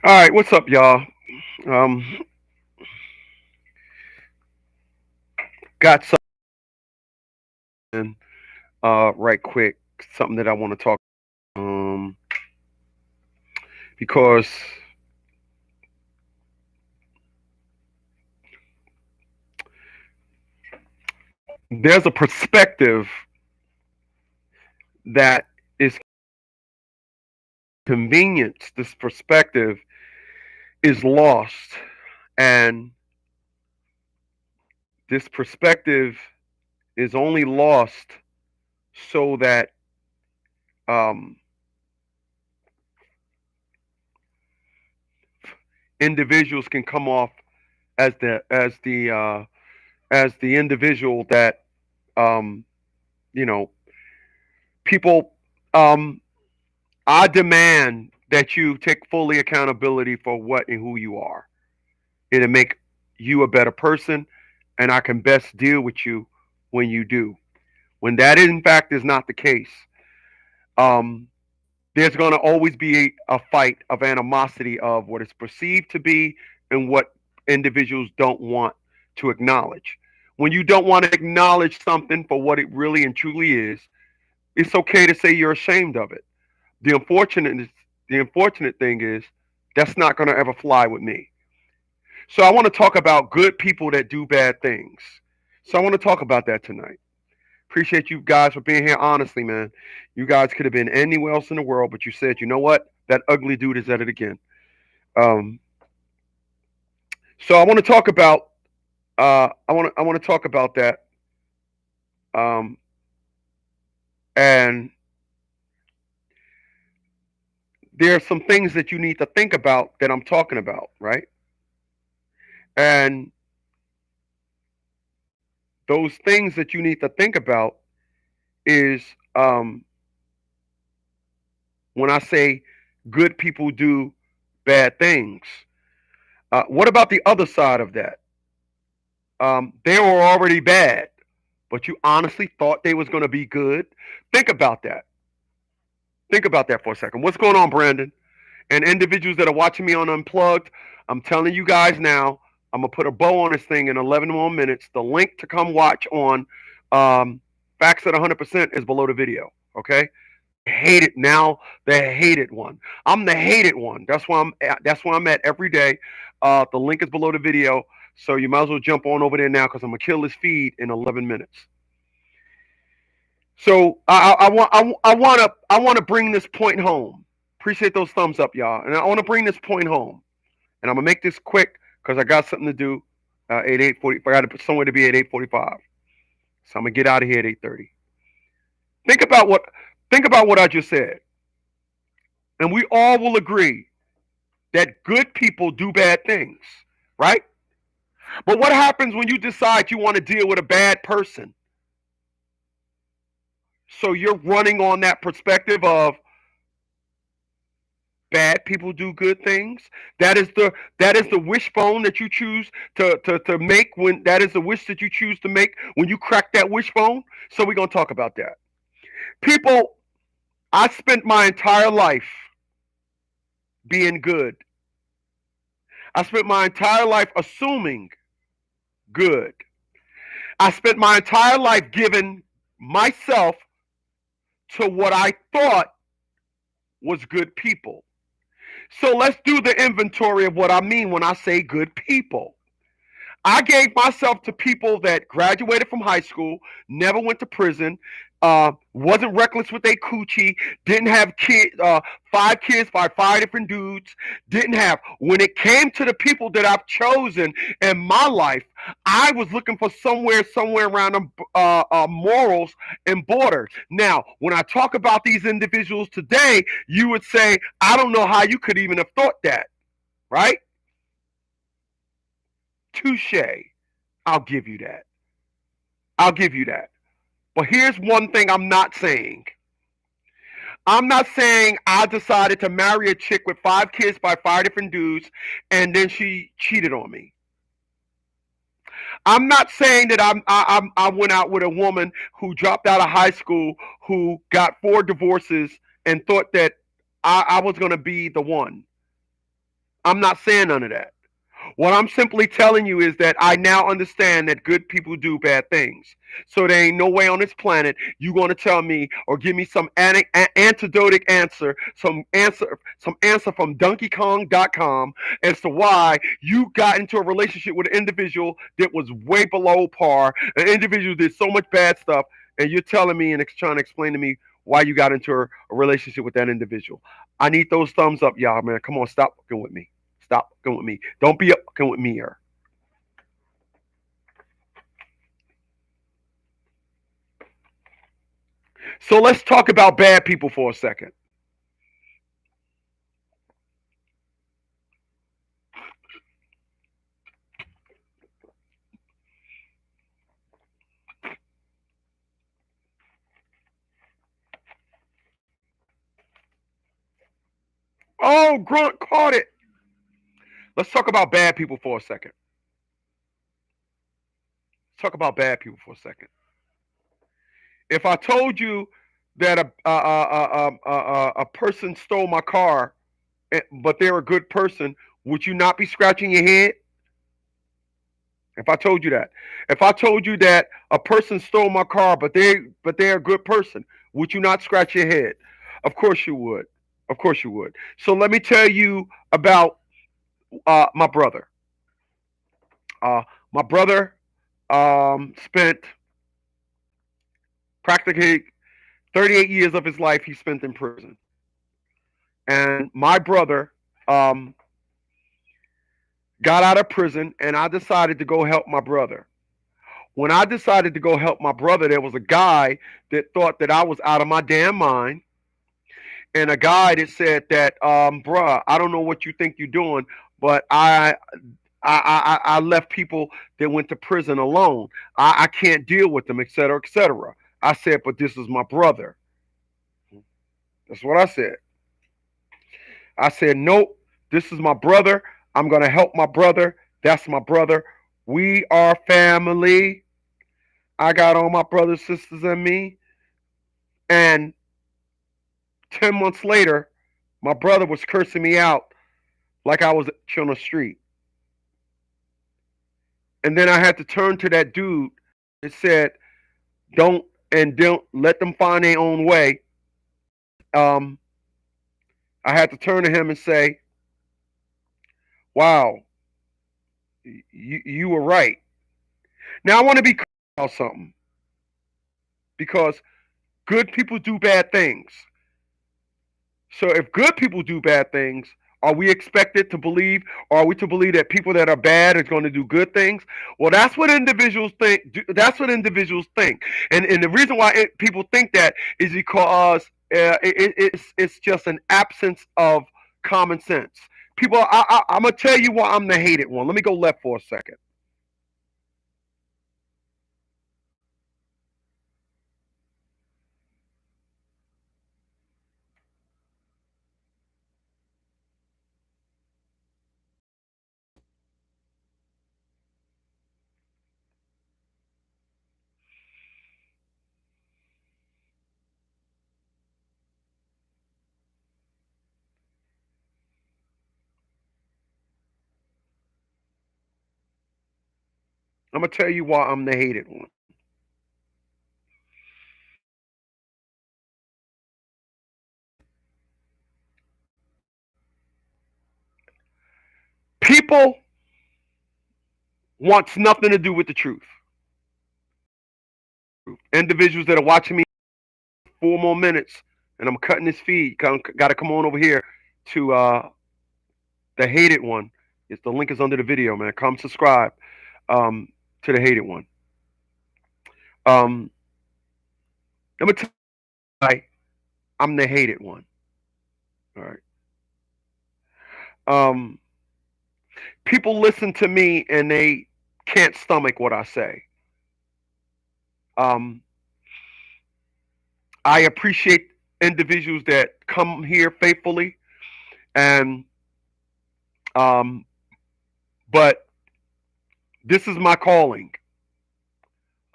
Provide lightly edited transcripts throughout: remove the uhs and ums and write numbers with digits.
All right, what's up, y'all? Um, got something right quick, something that I want to talk um because there's a perspective that is convenience. This perspective is lost, and this perspective is only lost so that um, individuals can come off as the individual that um, you know people. Um, I demand that you take fully accountability for what and who you are. It'll make you a better person, and I can best deal with you when you do. When that, in fact, is not the case, um, there's going to always be a fight of animosity of what is perceived to be and what individuals don't want to acknowledge. When you don't want to acknowledge something for what it really and truly is, it's okay to say you're ashamed of it. The unfortunate the unfortunate thing is that's not going to ever fly with me. So I want to talk about good people that do bad things. So I want to talk about that tonight. Appreciate you guys for being here. Honestly, man, you guys could have been anywhere else in the world, but you said, you know what? That ugly dude is at it again. Um, so I want to talk about. I want to talk about that. Um, and there are some things that you need to think about that I'm talking about, right? And those things that you need to think about is um, when I say good people do bad things. What about the other side of that? They were already bad, but you honestly thought they was going to be good. Think about that. Think about that for a second. What's going on, Brandon? And individuals that are watching me on Unplugged, I'm telling you guys now, I'm gonna put a bow on this thing in 11 more minutes. The link to come watch on um, Facts at 100% is below the video. Okay, hate it now. The hated one. I'm the hated one. That's where I'm at every day. The link is below the video, so you might as well jump on over there now because I'm gonna kill this feed in 11 minutes. So I want to bring this point home. Appreciate those thumbs up, y'all, and I want to bring this point home. And I'm gonna make this quick because I got something to do. At 8:40, I got to put somewhere to be at 8:45. So I'm gonna get out of here at 8:30. Think about what think about what I just said, and we all will agree that good people do bad things, right? But what happens when you decide you want to deal with a bad person? So you're running on that perspective of bad people do good things. That is the wishbone that you choose to make when that is the wish that you choose to make when you crack that wishbone. So we're gonna talk about that. People, I spent my entire life being good. I spent my entire life assuming good. I spent my entire life giving myself to what I thought was good people. So let's do the inventory of what I mean when I say good people. I gave myself to people that graduated from high school, never went to prison, wasn't reckless with their coochie, didn't have 5 kids by 5 different dudes, didn't have. When it came to the people that I've chosen in my life, I was looking for somewhere around morals and borders. Now, when I talk about these individuals today, you would say, I don't know how you could even have thought that, right? Touche. I'll give you that. I'll give you that. But here's one thing I'm not saying. I'm not saying I decided to marry a chick with 5 kids by 5 different dudes and then she cheated on me. I'm not saying that I went out with a woman who dropped out of high school who got 4 divorces and thought that I was going to be the one. I'm not saying none of that. What I'm simply telling you is that I now understand that good people do bad things. So there ain't no way on this planet you going to tell me or give me some antidotic answer, some answer from DonkeyKong.com as to why you got into a relationship with an individual that was way below par, an individual did so much bad stuff, and you're telling me and trying to explain to me why you got into a relationship with that individual. I need those thumbs up, y'all, man. Come on, stop fucking with me. Stop fucking with me. Don't be fucking with me here. So let's talk about bad people for a second. Oh, Grunt caught it. Let's talk about bad people for a second. Let's talk about bad people for a second. If I told you that a person stole my car, but they're a good person, would you not be scratching your head? If I told you that, if I told you that a person stole my car, but they're a good person, would you not scratch your head? Of course you would. Of course you would. So let me tell you about my brother. My brother spent practically 38 years of his life he spent in prison, and my brother um, got out of prison, and I decided to go help my brother. When I decided to go help my brother, there was a guy that thought that I was out of my damn mind, and a guy that said that, bruh, I don't know what you think you're doing, but I left people that went to prison alone. I can't deal with them, etc., etc. I said, but this is my brother. That's what I said. I said, nope, this is my brother. I'm gonna help my brother. That's my brother. We are family. I got all my brothers, sisters, and me. And 10 months later, my brother was cursing me out like I was on the street. And then I had to turn to that dude and said, don't let them find their own way. Um, I had to turn to him and say, wow, you were right. Now I want to be clear about something because good people do bad things. So if good people do bad things, are we expected to believe, or are we to believe that people that are bad are going to do good things? Well, that's what individuals think. That's what individuals think, and the reason why people think that is because it's just an absence of common sense. People, I'm gonna tell you why I'm the hated one. Let me go left for a second. I'm gonna tell you why I'm the hated one. People wants nothing to do with the truth. Individuals that are watching me 4 more minutes, and I'm cutting this feed. Got to come on over here to the hated one. It's the link is under the video, man. Come subscribe to the hated one. Um, let me tell you why I'm the hated one. All right. Um, People listen to me and they can't stomach what I say. Um, I appreciate individuals that come here faithfully, and um, but this is my calling.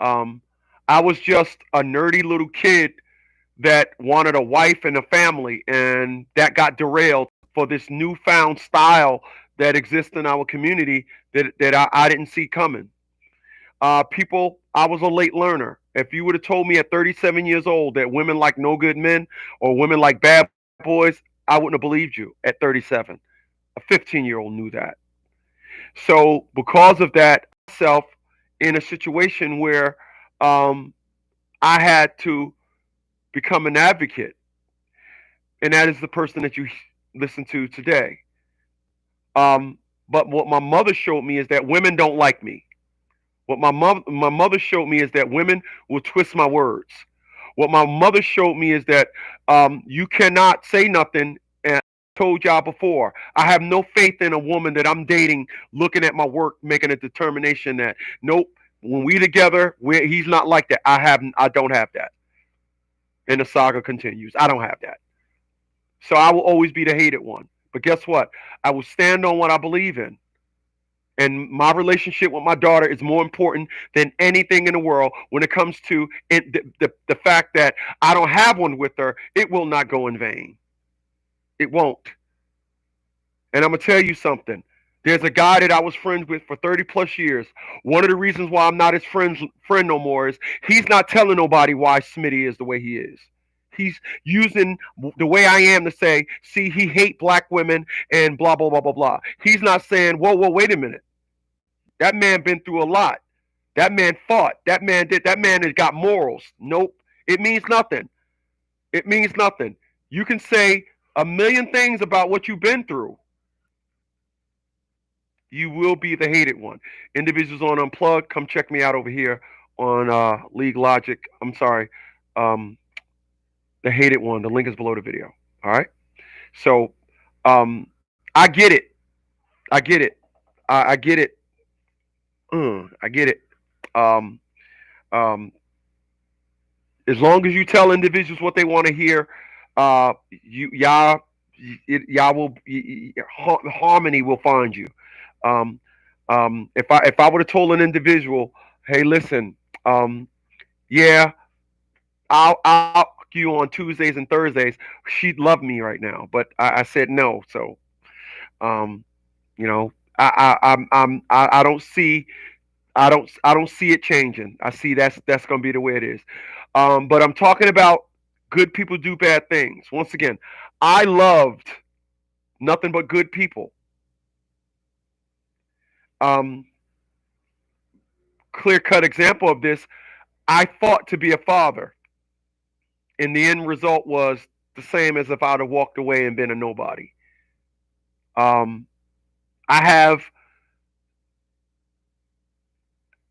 Um, I was just a nerdy little kid that wanted a wife and a family, and that got derailed for this newfound style that exist in our community that I didn't see coming. People, I was a late learner. If you would have told me at 37 years old that women like no good men or women like bad boys, I wouldn't have believed you at 37. A 15-year-old knew that. So because of that, myself in a situation where um, I had to become an advocate, and that is the person that you listen to today. Um, but what my mother showed me is that women don't like me. What my mother showed me is that women will twist my words. What my mother showed me is that you cannot say nothing. And I told y'all before, I have no faith in a woman that I'm dating, looking at my work, making a determination that nope, when we together, he's not like that. I don't have that. And the saga continues. I don't have that. So I will always be the hated one. But guess what? I will stand on what I believe in. And my relationship with my daughter is more important than anything in the world when it comes to the fact that I don't have one with her. It will not go in vain. It won't. And I'm going to tell you something. There's a guy that I was friends with for 30 plus years. One of the reasons why I'm not his friend no more is he's not telling nobody why Smitty is the way he is. He's using the way I am to say, see, he hate black women and blah, blah, blah, blah, blah. He's not saying, whoa, whoa, wait a minute. That man been through a lot. That man fought. That man did. That man has got morals. Nope. It means nothing. It means nothing. You can say a million things about what you've been through. You will be the hated one. Individuals on Unplugged, come check me out over here on League Logic. I'm sorry. Um, the hated one. The link is below the video. All right. So I get it. I get it. I get it. I get it. Um, um, as long as you tell individuals what they want to hear, y'all, y'all will harmony will find you. Um, if I would have told an individual, hey, listen, um, yeah, I'll you on Tuesdays and Thursdays, she'd love me right now, but I said no. So um, you know, I don't see I don't see it changing. I see that's going to be the way it is. But I'm talking about good people do bad things. Once again, I loved nothing but good people. Um, Clear cut example of this. I fought to be a father, and the end result was the same as if I'd have walked away and been a nobody. Um, I have,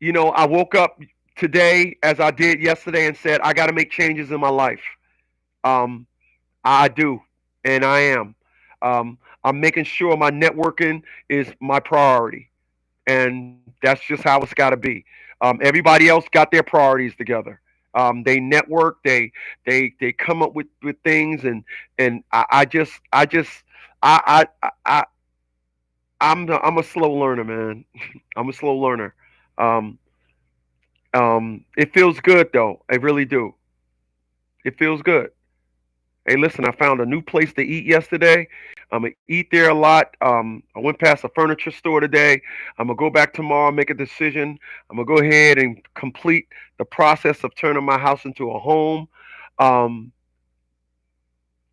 I woke up today as I did yesterday and said I got to make changes in my life. Um, I do, and I am. I'm making sure my networking is my priority, and that's just how it's got to be. Everybody else got their priorities together. They network, they come up with things, and I I'm a slow learner, man. I'm a slow learner. Um, it feels good though. I really do. It feels good. Hey, listen, I found a new place to eat yesterday. I'm gonna eat there a lot. I went past a furniture store today. I'm gonna go back tomorrow, make a decision. I'm gonna go ahead and complete the process of turning my house into a home. Um,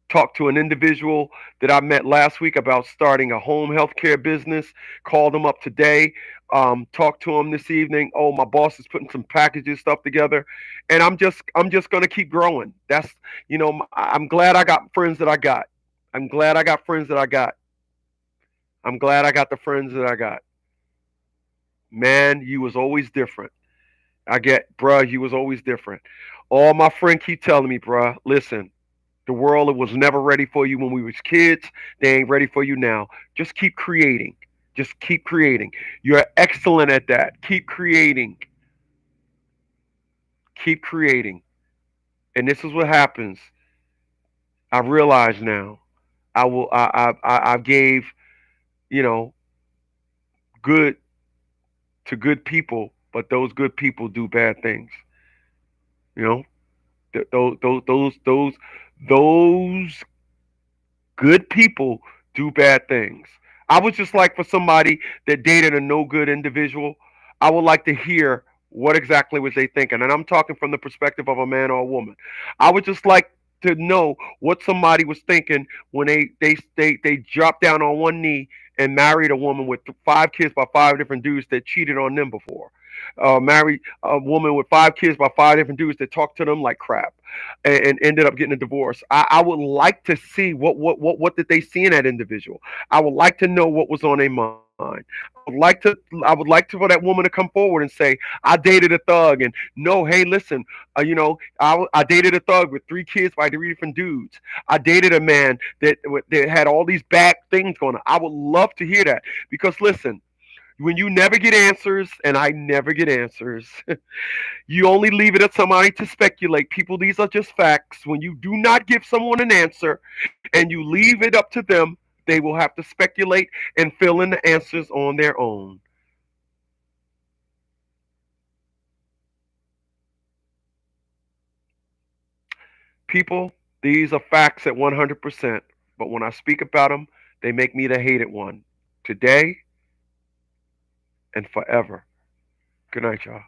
Talked to an individual that I met last week about starting a home healthcare business. Called him up today. Talked to him this evening. Oh, my boss is putting some packages stuff together, and I'm just gonna keep growing. I'm glad I got friends that I got. I'm glad I got friends that I got. I'm glad I got the friends that I got. Man, you was always different. I get, bruh, you was always different. All my friend keep telling me, bruh, listen, the world was never ready for you when we was kids. They ain't ready for you now. Just keep creating. Just keep creating. You're excellent at that. Keep creating. Keep creating. And this is what happens. I realize now. I will. I gave you know good to good people, but those good people do bad things. You know, those good people do bad things. I would just like for somebody that dated a no good individual, I would like to hear what exactly was they thinking. And I'm talking from the perspective of a man or a woman. I would just like to know what somebody was thinking when they dropped down on one knee and married a woman with five kids by five different dudes that cheated on them before. Married a woman with five kids by five different dudes that talked to them like crap, and ended up getting a divorce. I would like to see what did they see in that individual. I would like to know what was on their mind. I would like to for that woman to come forward and say, I dated a thug, and no, hey, listen, I dated a thug with three kids by three different dudes. I dated a man that had all these bad things going on. I would love to hear that because listen, when you never get answers, and I never get answers, you only leave it at somebody to speculate. People, these are just facts. When you do not give someone an answer and you leave it up to them, they will have to speculate and fill in the answers on their own. People, these are facts at 100%. But when I speak about them, they make me the hated one. Today and forever. Good night, y'all.